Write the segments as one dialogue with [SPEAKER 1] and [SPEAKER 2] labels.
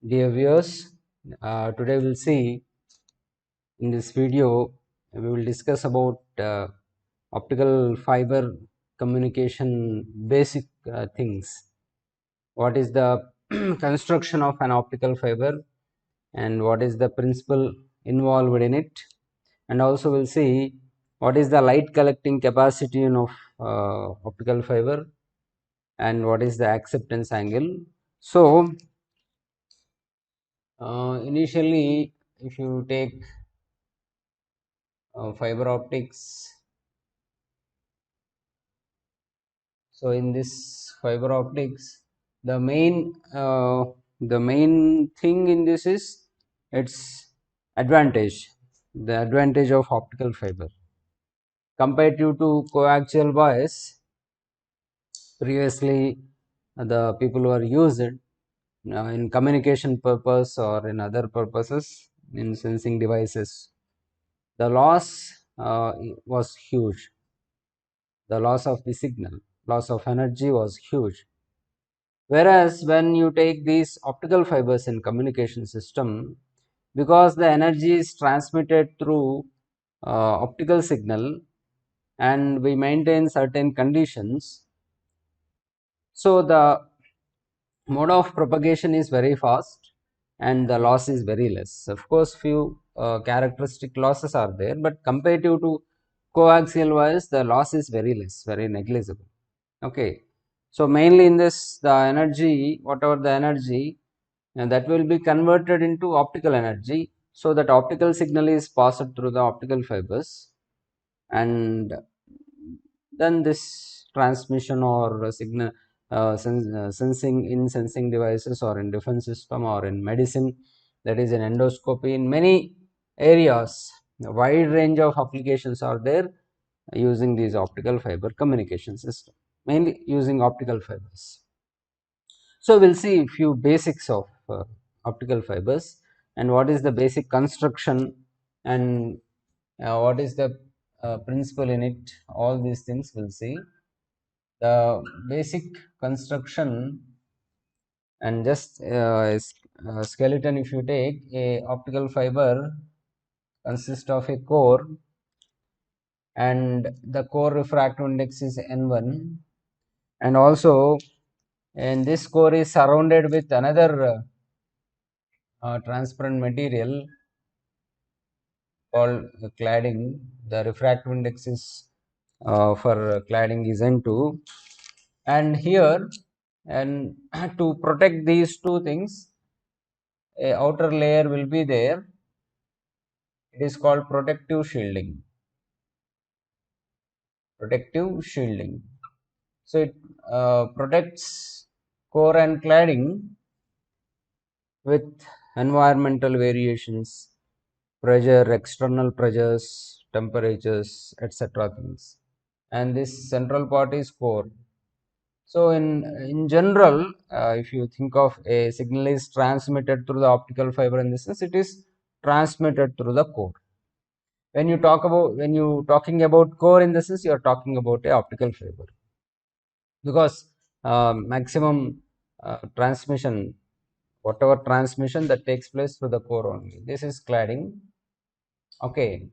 [SPEAKER 1] Dear viewers, today we'll see in this video we will discuss about optical fiber communication basic things. What is the construction of an optical fiber and what is the principle involved in it, and also we'll see what is the light collecting capacity of optical fiber and what is the acceptance angle. So initially, if you take fiber optics, so in this fiber optics, the main thing in this is its advantage, the advantage of optical fiber comparative to coaxial wires. Previously, the people were used in communication purpose or in other purposes in sensing devices. The loss was huge. The loss of the signal, loss of energy was huge. Whereas when you take these optical fibers in communication system, because the energy is transmitted through optical signal and we maintain certain conditions, so the mode of propagation is very fast and the loss is very less. Of course, few characteristic losses are there, but comparative to coaxial wires, the loss is very less, very negligible. Okay, so mainly in this, the energy, whatever the energy, and that will be converted into optical energy, so that optical signal is passed through the optical fibers, and then this transmission or signal sensing in sensing devices or in defense system or in medicine, that is in endoscopy, in many areas a wide range of applications are there using these optical fiber communication system, mainly using optical fibers. So we'll see a few basics of optical fibers and what is the basic construction and what is the principle in it. All these things we'll see. The basic construction and just skeleton, if you take a optical fiber consists of a core and the core refractive index is n1, and also and this core is surrounded with another transparent material called cladding. The refractive index is for cladding is n2, and here, and to protect these two things, a outer layer will be there. It is called protective shielding. Protective shielding. So it protects core and cladding with environmental variations, pressure, external pressures, temperatures, etc. things. And this central part is core. So in general, if you think of a signal is transmitted through the optical fiber, in this sense, it is transmitted through the core. When you talking about core, in the sense, you are talking about a optical fiber, because maximum transmission, whatever transmission that takes place through the core only. This is cladding. Okay,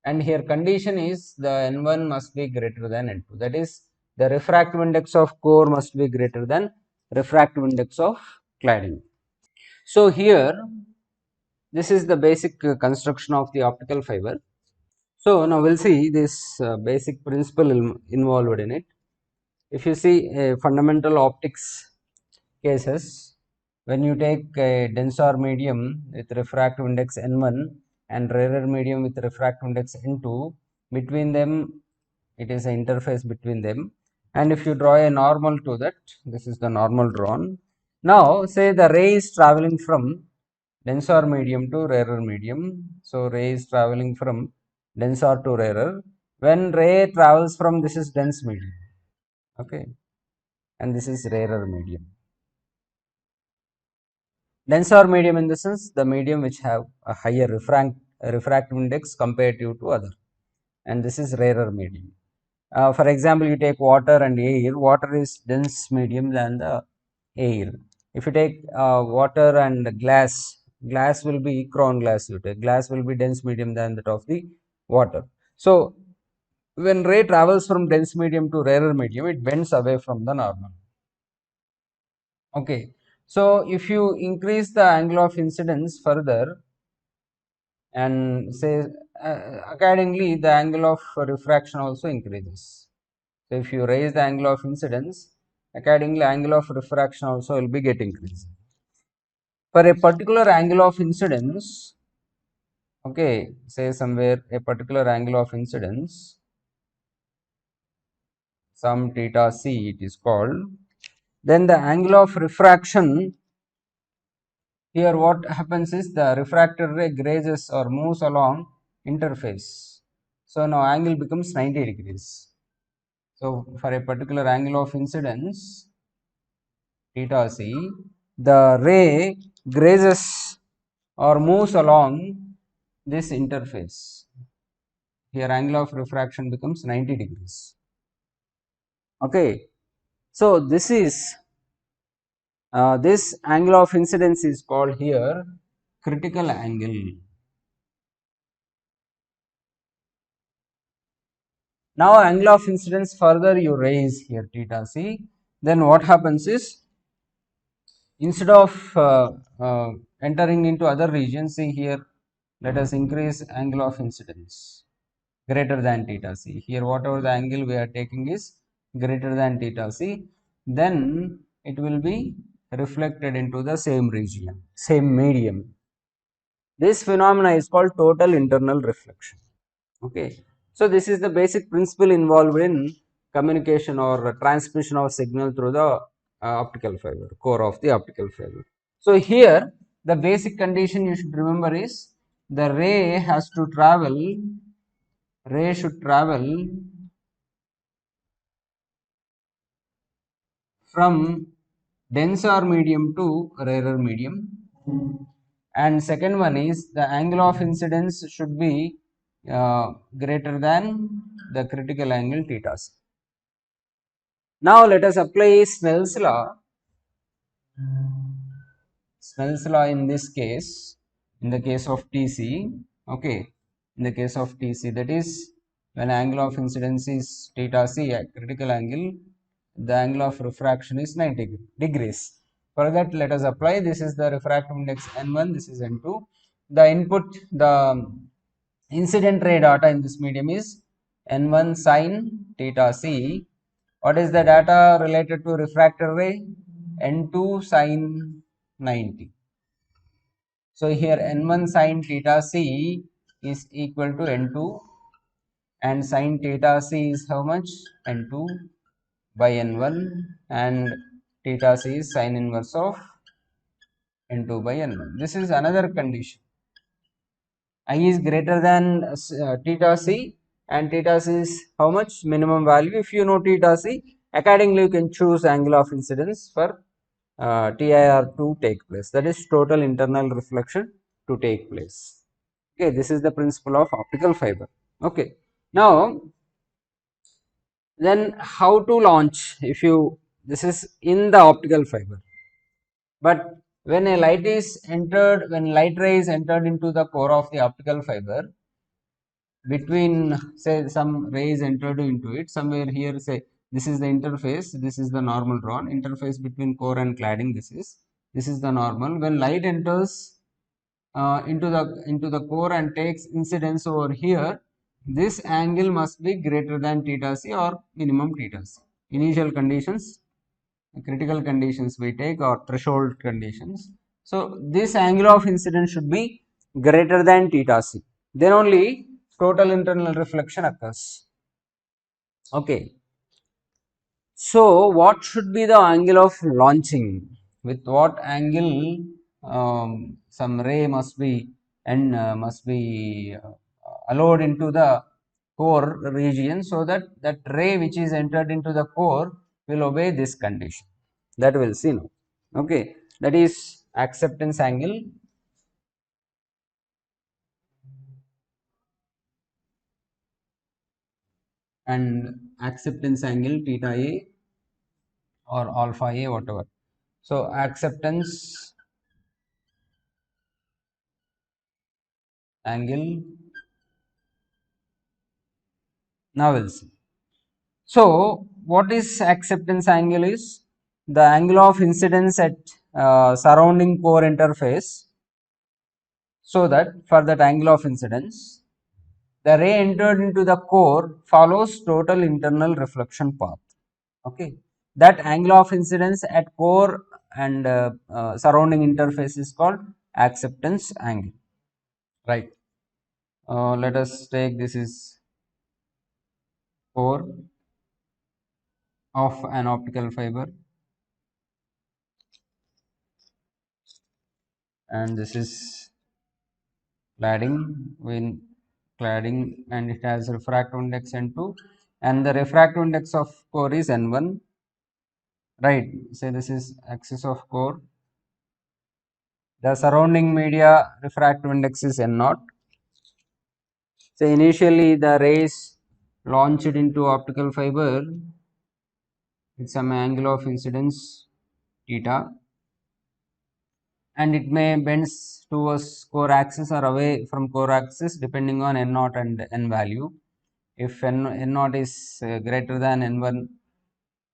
[SPEAKER 1] and here condition is the n1 must be greater than n2. That is, the refractive index of core must be greater than refractive index of cladding. So here, this is the basic construction of the optical fiber. So now we'll see this basic principle involved in it. If you see fundamental optics cases, when you take a denser medium with refractive index n1 and rarer medium with refractive index n2, between them it is an interface between them, and if you draw a normal to that, this is the normal drawn. Now say the ray is traveling from denser medium to rarer medium. So ray is traveling from denser to rarer. When ray travels from, this is dense medium, okay, and this is rarer medium. Denser medium in the sense the medium which have a higher refractive index comparative to other, and this is rarer medium. For example, you take water and air. Water is dense medium than the air. if you take water and glass, glass will be chrome glass, you take glass will be dense medium than that of the water. So when ray travels from dense medium to rarer medium, it bends away from the normal. Okay, so if you increase the angle of incidence further, and say accordingly the angle of refraction also increases. So if you raise the angle of incidence, accordingly angle of refraction also will be get increased. For a particular angle of incidence, okay, say somewhere a particular angle of incidence, some theta c it is called, then the angle of refraction, here what happens is the refracted ray grazes or moves along interface. So now angle becomes 90 degrees. So for a particular angle of incidence theta c, the ray grazes or moves along this interface. Here angle of refraction becomes 90 degrees. Okay, so this angle of incidence is called here critical angle. Now angle of incidence further you raise here theta c, then what happens is, instead of entering into other regions, see here, let us increase angle of incidence greater than theta c. Here whatever the angle we are taking is greater than theta c, then it will be reflected into the same region, same medium. This phenomena is called total internal reflection. Okay, so this is the basic principle involved in communication or transmission of signal through the optical fiber, core of the optical fiber. So here the basic condition you should remember is the ray should travel from denser medium to rarer medium, and second one is the angle of incidence should be greater than the critical angle theta c. Now let us apply Snell's law. Snell's law in this case, in the case of TC, okay, in the case of TC, that is when angle of incidence is theta c at critical angle, the angle of refraction is 90 degrees. For that, let us apply, this is the refractive index n1, this is n2. The input, the incident ray data in this medium is n1 sin theta c. What is the data related to refracted ray? n2 sin 90. So here n1 sin theta c is equal to n2, and sin theta c is how much? n2 by n1, and theta c is sin inverse of n2 by n1. This is another condition. I is greater than theta c, and theta c is how much? Minimum value. If you know theta c, accordingly you can choose angle of incidence for TIR to take place, that is total internal reflection to take place. Okay, this is the principle of optical fiber. Okay, now then how to launch, if you, this is in the optical fiber, but when a light is entered, when light ray is entered into the core of the optical fiber, between say some rays entered into it somewhere here, say this is the interface, this is the normal drawn interface between core and cladding, this is the normal. When light enters into the core and takes incidence over here, this angle must be greater than theta c or minimum theta c. Initial conditions, critical conditions we take, or threshold conditions. So this angle of incidence should be greater than theta c, then only total internal reflection occurs. Okay, so what should be the angle of launching? With what angle some ray must be and must be allowed into the core region, so that that ray which is entered into the core will obey this condition, that we will see now. Okay, that is acceptance angle. And acceptance angle theta a or alpha a, whatever. So acceptance angle. Now we'll see. So what is acceptance angle is the angle of incidence at surrounding core interface, so that for that angle of incidence the ray entered into the core follows total internal reflection path. Okay, that angle of incidence at core and surrounding interface is called acceptance angle, right? Let us take this is core of an optical fiber, and this is cladding when cladding, and it has refractive index n2, and the refractive index of core is n1, right? So this is axis of core. The surrounding media refractive index is n0. So initially the rays launched into optical fiber with some angle of incidence theta, and it may bends towards core axis or away from core axis depending on n0 and n value. If n0 is greater than n1,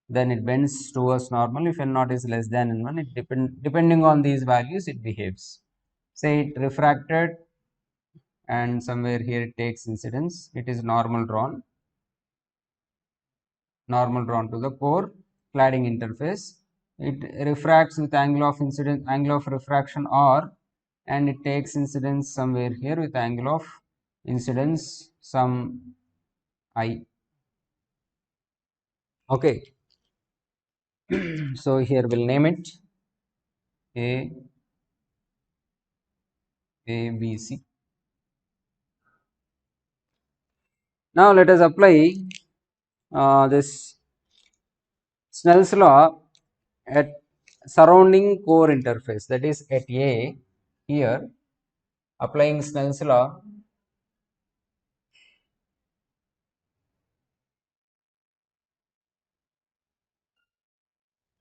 [SPEAKER 1] then it bends towards normal. If n0 is less than n1, it depending on these values it behaves. Say it refracted, and somewhere here it takes incidence, it is normal drawn to the core cladding interface. It refracts with angle of incidence, angle of refraction r, and it takes incidence somewhere here with angle of incidence some I. Okay. So here we'll name it A, B, C. Now let us apply this Snell's law at surrounding core interface, that is at A. Here applying Snell's law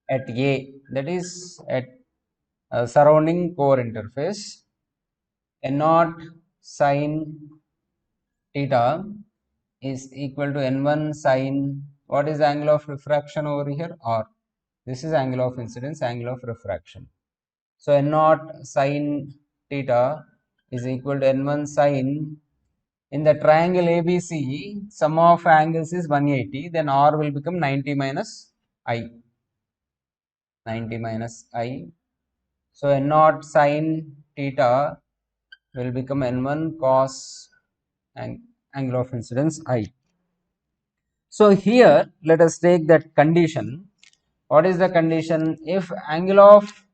[SPEAKER 1] at A, that is at surrounding core interface, n0 sin theta is equal to n1 sin, what is angle of refraction over here, r. This is angle of incidence, angle of refraction. So n0 sin theta is equal to n1 sin, in the triangle ABC sum of angles is 180, then r will become 90 minus I. 90 minus I. So n0 sin theta will become n1 cos angle of incidence I. So here let us take that condition. What is the condition? If angle of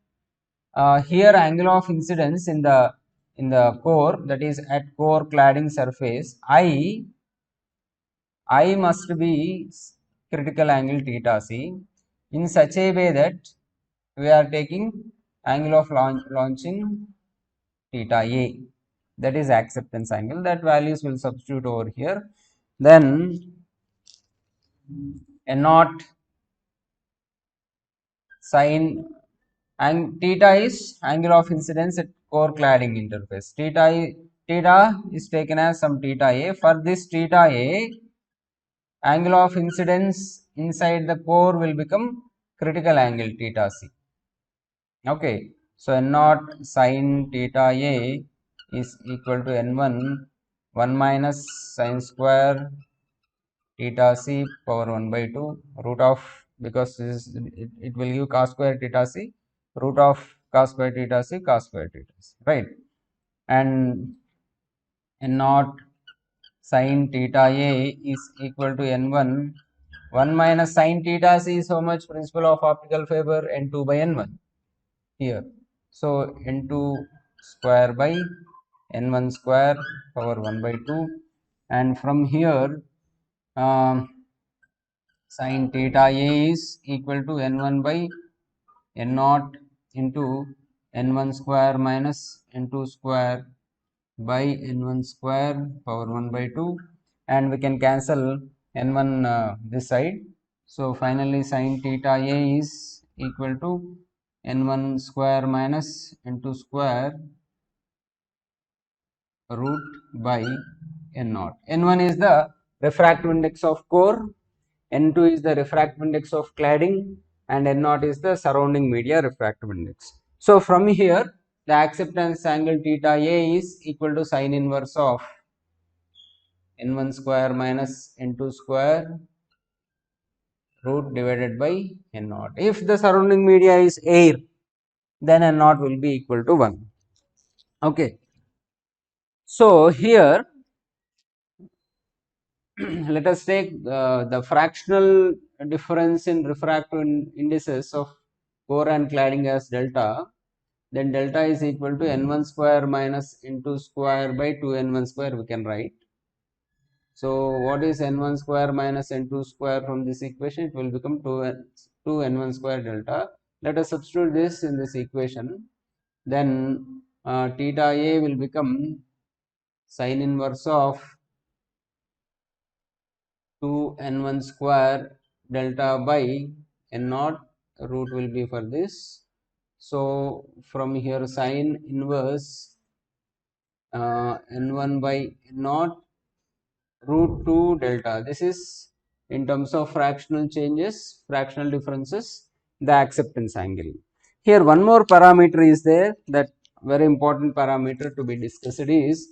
[SPEAKER 1] here angle of incidence in the core, that is at core cladding surface, I must be critical angle theta c in such a way that we are taking angle of launching theta a, that is acceptance angle. That values will substitute over here. Then n0 sin, and theta is angle of incidence at core cladding interface. Theta is taken as some theta a. For this theta a, angle of incidence inside the core will become critical angle theta c. Okay, so n0 sin theta a is equal to n1 1 minus sin square theta c power 1 by 2 root of, because this is, it will give cos square theta c, root of cos square theta c cos square theta c, right? And n0 sin theta a is equal to n1 1 minus sin theta c is how much? Principle of optical fiber, n2 by n1 here. So n2 square by n1 square power 1 by 2, and from here sin theta a is equal to n1 by n0 into n1 square minus n2 square by n1 square power 1 by 2, and we can cancel n1 this side. So finally sin theta a is equal to n1 square minus n2 square root by n0. n1 is the refractive index of core, n2 is the refractive index of cladding, and n0 is the surrounding media refractive index. So from here the acceptance angle theta A is equal to sine inverse of n1 square minus n2 square root divided by n0. If the surrounding media is air, then n0 will be equal to 1. Okay. So here let us take the fractional difference in refractive indices of core and cladding as delta. Then delta is equal to n1 square minus n2 square by 2n1 square we can write. So what is n1 square minus n2 square from this equation? It will become 2n1 square delta. Let us substitute this in this equation. Then theta A will become sine inverse of 2n1 square delta by n0, root will be for this. So from here sine inverse n1 by n0 root 2 delta. This is in terms of fractional changes, fractional differences, the acceptance angle. Here one more parameter is there, that very important parameter to be discussed is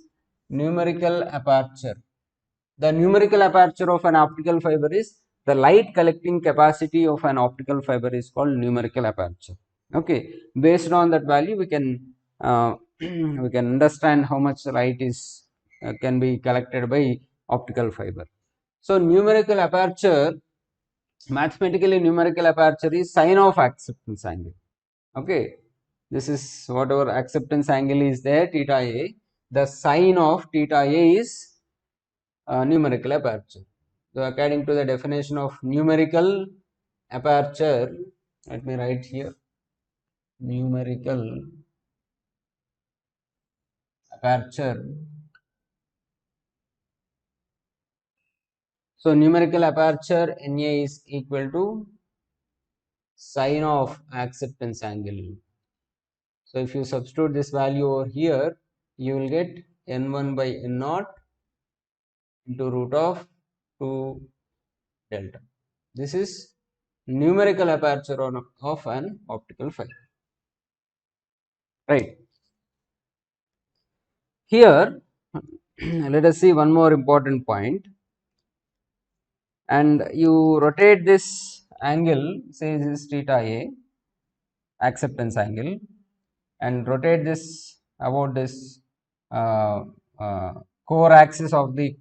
[SPEAKER 1] numerical aperture. The numerical aperture of an optical fiber is the light collecting capacity of an optical fiber is called numerical aperture. Okay, based on that value we can we can understand how much light is can be collected by optical fiber. So numerical aperture, mathematically numerical aperture is sine of acceptance angle. Okay, this is whatever acceptance angle is there, theta A, the sine of theta A is numerical aperture. So according to the definition of numerical aperture, let me write here, numerical aperture. So numerical aperture Na is equal to sine of acceptance angle. So if you substitute this value over here, you will get n1 by n0 into root of 2 delta. This is numerical aperture of an optical fiber. Right. Here, let us see one more important point. And you rotate this angle, say this is theta A, acceptance angle, and rotate this about this uh, uh, core axis of the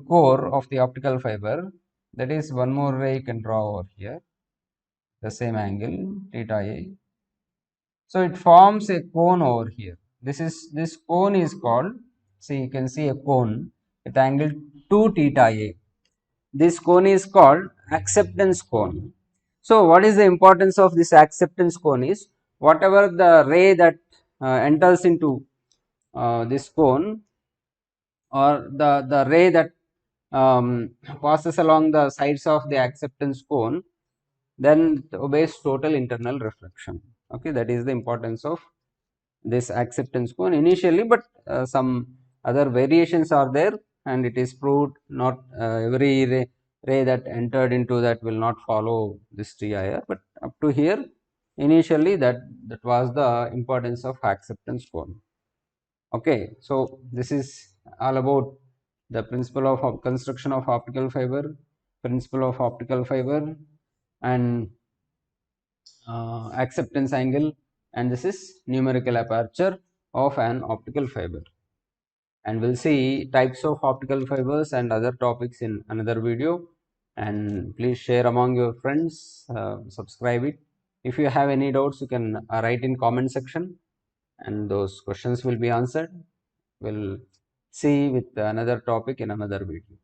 [SPEAKER 1] core of the optical fiber. That is one more ray you can draw over here, the same angle theta A. So it forms a cone over here. This cone is called, see you can see a cone with angle 2 theta A. This cone is called acceptance cone. So what is the importance of this acceptance cone is, whatever the ray that enters into this cone, or the ray that passes along the sides of the acceptance cone, then it obeys total internal reflection. Okay, that is the importance of this acceptance cone initially, but some other variations are there, and it is proved not every ray that entered into that will not follow this TIR, but up to here initially that was the importance of acceptance cone. Okay, so this is all about the principle of construction of optical fiber, principle of optical fiber, and acceptance angle, and this is numerical aperture of an optical fiber. And we'll see types of optical fibers and other topics in another video. And please share among your friends, subscribe it. If you have any doubts, you can write in comment section, and those questions will be answered. We'll see with another topic in another video.